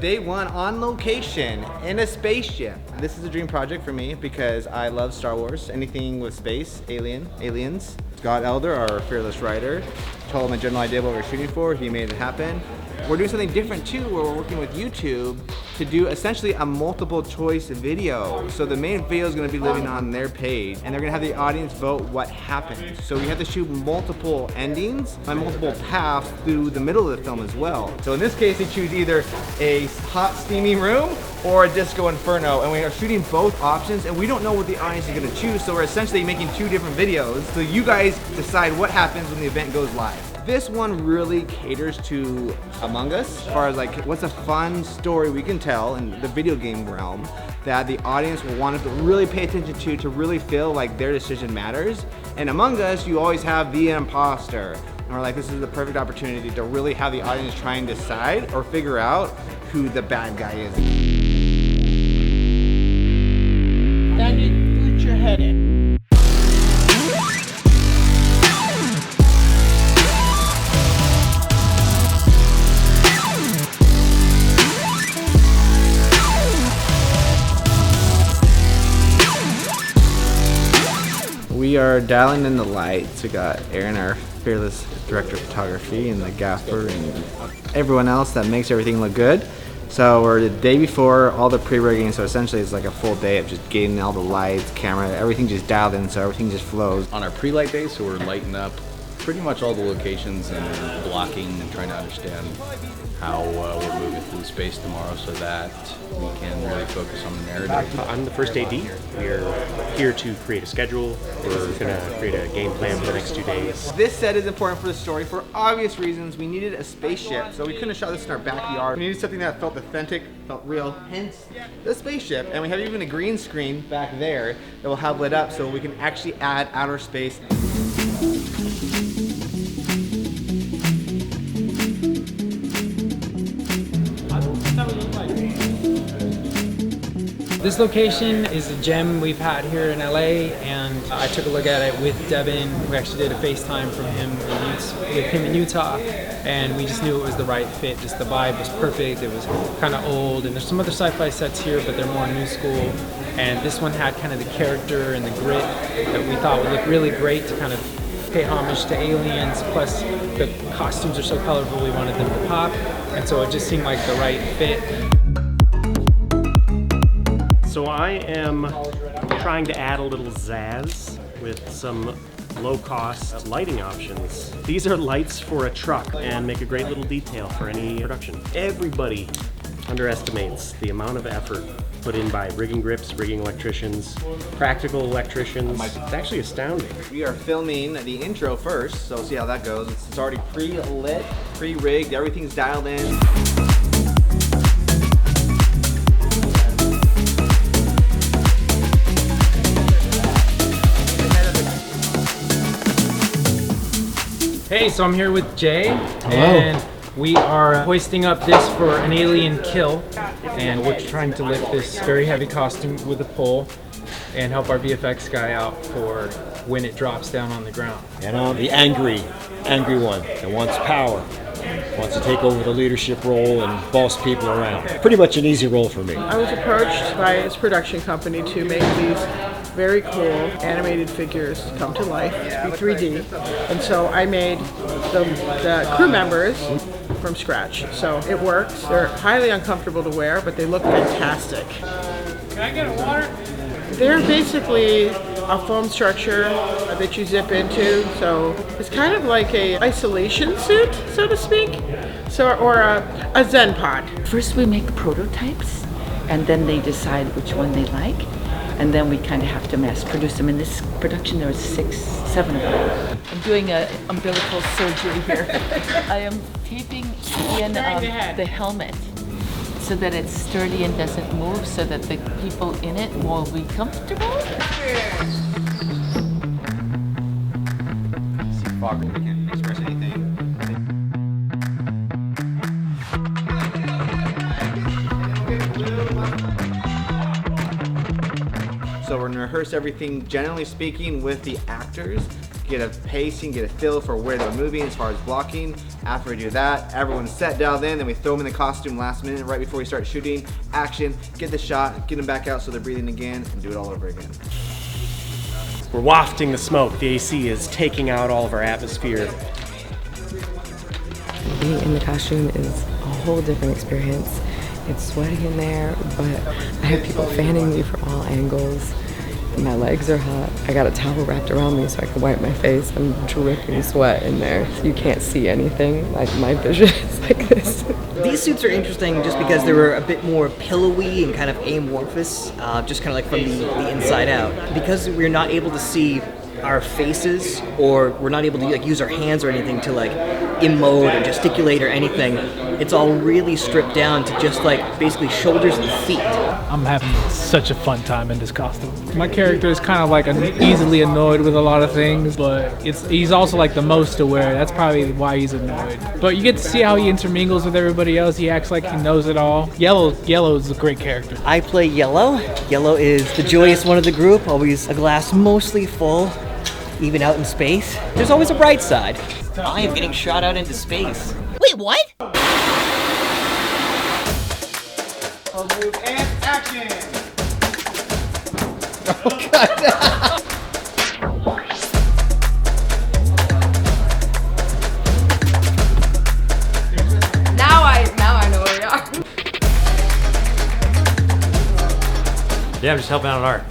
day one on location in a spaceship. This is a dream project for me because I love Star Wars. Anything with space, aliens. Scott Elder, our fearless writer, told him a general idea of what we're shooting for. He made it happen. We're doing something different too, where we're working with YouTube to do essentially a multiple choice video. So the main video is going to be living on their page, and they're going to have the audience vote what happened. So we have to shoot multiple endings and multiple paths through the middle of the film as well. So in this case, they choose either a hot steamy room or a disco inferno, and we are shooting both options, and we don't know what the audience is going to choose. So we're essentially making two different videos. So you guys decide what happens when the event goes live. This one really caters to Among Us, as far as like what's a fun story we can tell in the video game realm that the audience will want to really pay attention to really feel like their decision matters. And Among Us, you always have the imposter. And we're like, this is the perfect opportunity to really have the audience try and decide or figure out who the bad guy is. Then you put your head in. We are dialing in the lights. We got Aaron, our fearless director of photography, and the gaffer, and everyone else that makes everything look good. So we're the day before all the pre-rigging, so essentially it's like a full day of just getting all the lights, camera, everything just dialed in, so everything just flows. On our pre-light day, so we're lighting up pretty much all the locations and blocking and trying to understand how we're moving through space tomorrow so that we can really focus on the narrative. I'm the first AD. We're here to create a schedule. We're going to create a game plan for the next 2 days. This set is important for the story for obvious reasons. We needed a spaceship, so we couldn't have shot this in our backyard. We needed something that felt authentic, felt real, hence the spaceship. And we have even a green screen back there that we'll have lit up so we can actually add outer space. This location is a gem we've had here in LA, and I took a look at it with Devin. We actually did a FaceTime from him with him in Utah, and we just knew it was the right fit. Just the vibe was perfect. It was kind of old, and there's some other sci-fi sets here, but they're more new school. And this one had kind of the character and the grit that we thought would look really great to kind of pay homage to aliens. Plus, the costumes are so colorful, we wanted them to pop, and so it just seemed like the right fit. So I am trying to add a little zazz with some low-cost lighting options. These are lights for a truck and make a great little detail for any production. Everybody underestimates the amount of effort put in by rigging grips, rigging electricians, practical electricians. It's actually astounding. We are filming the intro first, so we'll see how that goes. It's already pre-lit, pre-rigged, everything's dialed in. Hey, so I'm here with Jay, and we are hoisting up this for an alien kill, and we're trying to lift this very heavy costume with a pole and help our VFX guy out for when it drops down on the ground. And the angry one that wants power, wants to take over the leadership role and boss people around. Pretty much an easy role for me. I was approached by his production company to make these very cool animated figures come to life, to be 3D. And so I made the crew members from scratch. So it works. They're highly uncomfortable to wear, but they look fantastic. Can I get a water? They're basically a foam structure that you zip into. So it's kind of like a isolation suit, so to speak. So, or a Zen pod. First we make prototypes, and then they decide which one they like. And then we kind of have to mass produce them. In this production, there was 6, 7 of them. I'm doing an umbilical surgery here. I am taping in the helmet so that it's sturdy and doesn't move, so that the people in it will be comfortable. See Fogger, we can express anything. So we're gonna rehearse everything, generally speaking, with the actors. get a pacing, get a feel for where they're moving as far as blocking. After we do that, everyone's set dialed in, then we throw them in the costume last minute right before we start shooting. Action, get the shot, get them back out so they're breathing again, and do it all over again. We're wafting the smoke. The AC is taking out all of our atmosphere. Being in the costume is a whole different experience. It's sweaty in there, but I have people fanning me from all angles. My legs are hot. I got a towel wrapped around me so I can wipe my face. I'm dripping sweat in there. You can't see anything. Like, my vision is like this. These suits are interesting just because they were a bit more pillowy and kind of amorphous, just kind of like from the inside out. Because we're not able to see our faces, or we're not able to like use our hands or anything to like emote or gesticulate or anything, it's all really stripped down to just like basically shoulders and feet. I'm having such a fun time in this costume. My character is kind of like easily annoyed with a lot of things, but he's also like the most aware. That's probably why he's annoyed. But you get to see how he intermingles with everybody else. He acts like he knows it all. Yellow is a great character. I play Yellow. Yellow is the joyous one of the group, always a glass mostly full, even out in space. There's always a bright side. I am getting shot out into space. Wait, what? I'll move and action! Oh God! Now I know where we are. Yeah, I'm just helping out on art.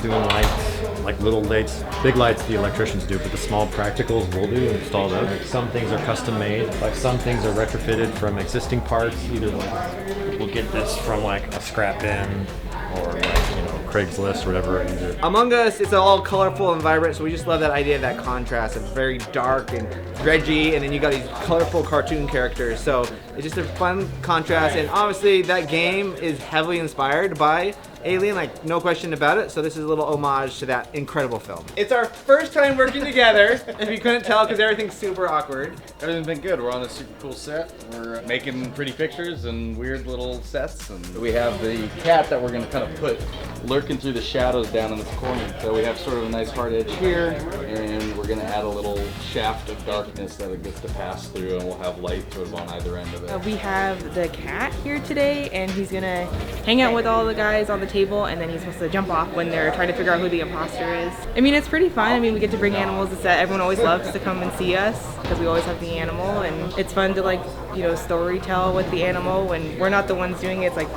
Doing lights, like little lights, big lights the electricians do, but the small practicals we'll do, install those. Like some things are custom made, like some things are retrofitted from existing parts, either like we'll get this from like a scrap bin or like, you know, Craigslist or whatever. Among Us, it's all colorful and vibrant, so we just love that idea of that contrast. It's very dark and dredgy, and then you got these colorful cartoon characters, so it's just a fun contrast, and obviously that game is heavily inspired by Alien, like no question about it, so this is a little homage to that incredible film. It's our first time working together, if you couldn't tell, because everything's super awkward. Everything's been good. We're on a super cool set. We're making pretty pictures and weird little sets, and we have the cat that we're going to kind of put lurking through the shadows down in this corner. So we have sort of a nice hard edge here, and we're going to add a little shaft of darkness that it gets to pass through, and we'll have light sort of on either end of it. We have the cat here today, and he's gonna hang out with all the guys on the table, and then he's supposed to jump off when they're trying to figure out who the imposter is. I mean, it's pretty fun. I mean, we get to bring animals to set. Everyone always loves to come and see us because we always have the animal, and it's fun to like, you know, story tell with the animal when we're not the ones doing it. It's like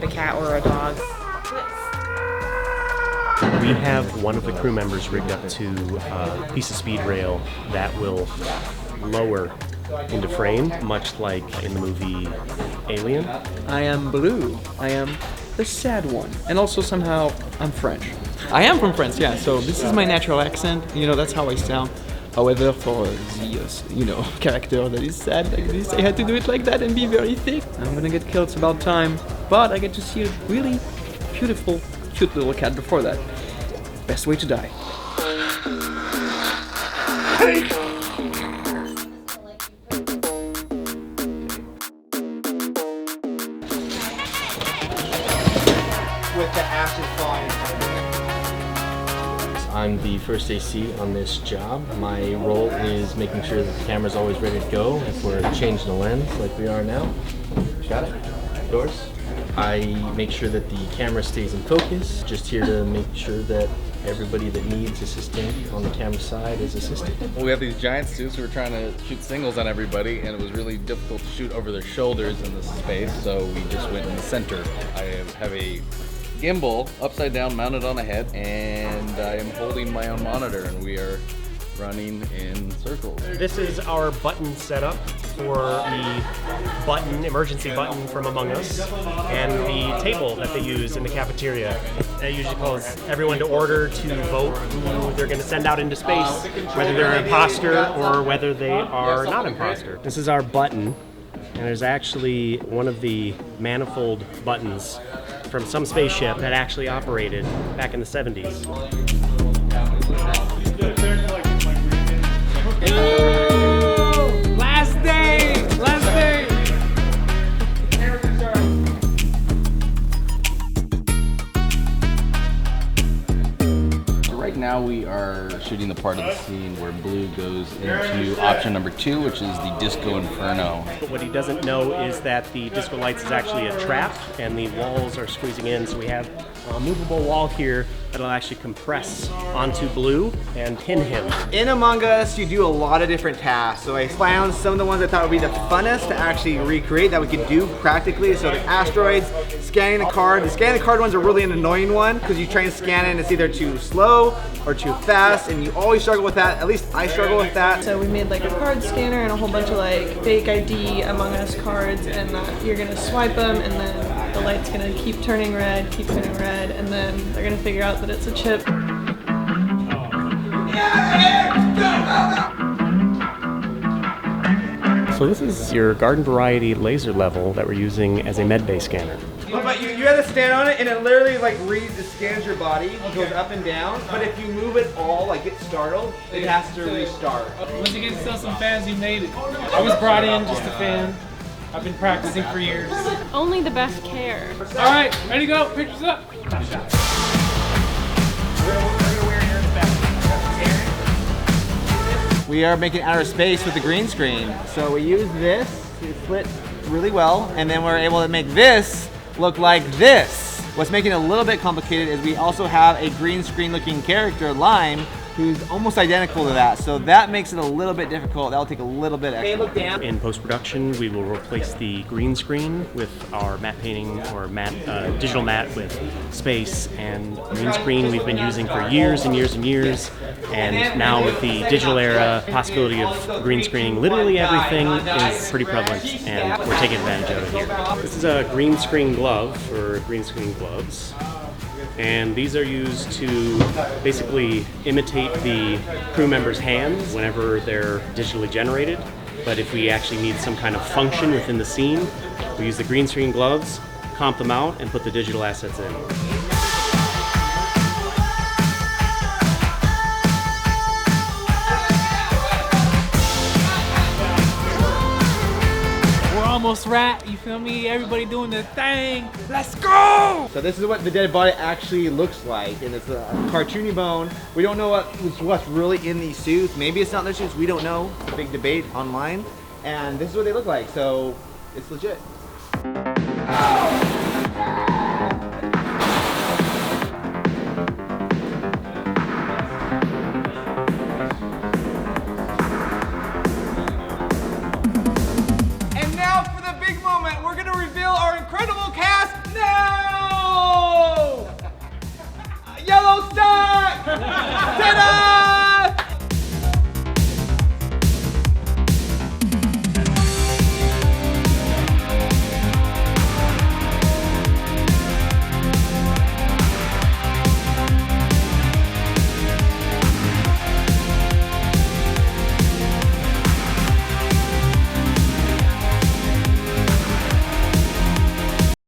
the cat or a dog. We have one of the crew members rigged up to a piece of speed rail that will lower into frame, much like in the movie Alien. I am blue. I am the sad one. And also somehow I'm French. I am from France, yeah, so this is my natural accent. You know, that's how I sound. However, for the, character that is sad like this, I had to do it like that and be very thick. I'm gonna get killed, it's about time. But I get to see a really beautiful, cute little cat before that. Best way to die. With the ashes falling. I'm the first AC on this job. My role is making sure that the camera's always ready to go if we're changing the lens like we are now. Got it? Doors. I make sure that the camera stays in focus. Just here to make sure that everybody that needs assisting on the camera side is assisted. Well, we have these giant suits. We were trying to shoot singles on everybody, and it was really difficult to shoot over their shoulders in this space, so we just went in the center. I have a gimbal upside down mounted on a head, and I am holding my own monitor, and we are running in circles. This is our button setup for the emergency button from Among Us, and the table that they use in the cafeteria. That usually calls everyone to order to vote who they're going to send out into space, whether they're an imposter or whether they are not imposter. This is our button, and there's actually one of the manifold buttons from some spaceship that actually operated back in the 70s. Last day! Last day! So right now now we are shooting the part of the scene where Blue goes into option number 2, which is the Disco Inferno. But what he doesn't know is that the disco lights is actually a trap and the walls are squeezing in, so we have a movable wall here that'll actually compress onto Blue and pin him. In Among Us, you do a lot of different tasks. So I found some of the ones I thought would be the funnest to actually recreate that we could do practically. So the asteroids, scanning the card. The scanning the card one's are really an annoying one because you try and scan it and it's either too slow or too fast, and you always struggle with that. At least I struggle with that. So we made like a card scanner and a whole bunch of like fake ID Among Us cards, and you're gonna swipe them and then the light's gonna keep turning red, and then they're gonna figure out that it's a chip. So this is your garden variety laser level that we're using as a med bay scanner. But you have to stand on it and it literally like scans your body, it goes up and down. But if you move it all, like get startled, it has to restart. Once you get to tell some fans you made it. I was brought in just a fan. I've been practicing for years. Only the best care. All right, ready to go, pictures up. We are making outer space with the green screen. So we use this to split really well, and then we're able to make this look like this. What's making it a little bit complicated is we also have a green screen looking character, Lime, who's almost identical to that. So that makes it a little bit difficult. That'll take a little bit extra. In post-production, we will replace the green screen with our matte painting or digital matte with space, and green screen we've been using for years and years and years. And now with the digital era, possibility of green screening literally everything is pretty prevalent, and we're taking advantage of it here. This is a green screen glove for green screen gloves. And these are used to basically imitate the crew members' hands whenever they're digitally generated. But if we actually need some kind of function within the scene, we use the green screen gloves, comp them out, and put the digital assets in. Almost right, you feel me? Everybody doing their thing. Let's go! So this is what the dead body actually looks like, and it's a cartoony bone. We don't know what's really in these suits. Maybe it's not their suits, we don't know. It's a big debate online. And this is what they look like, so it's legit.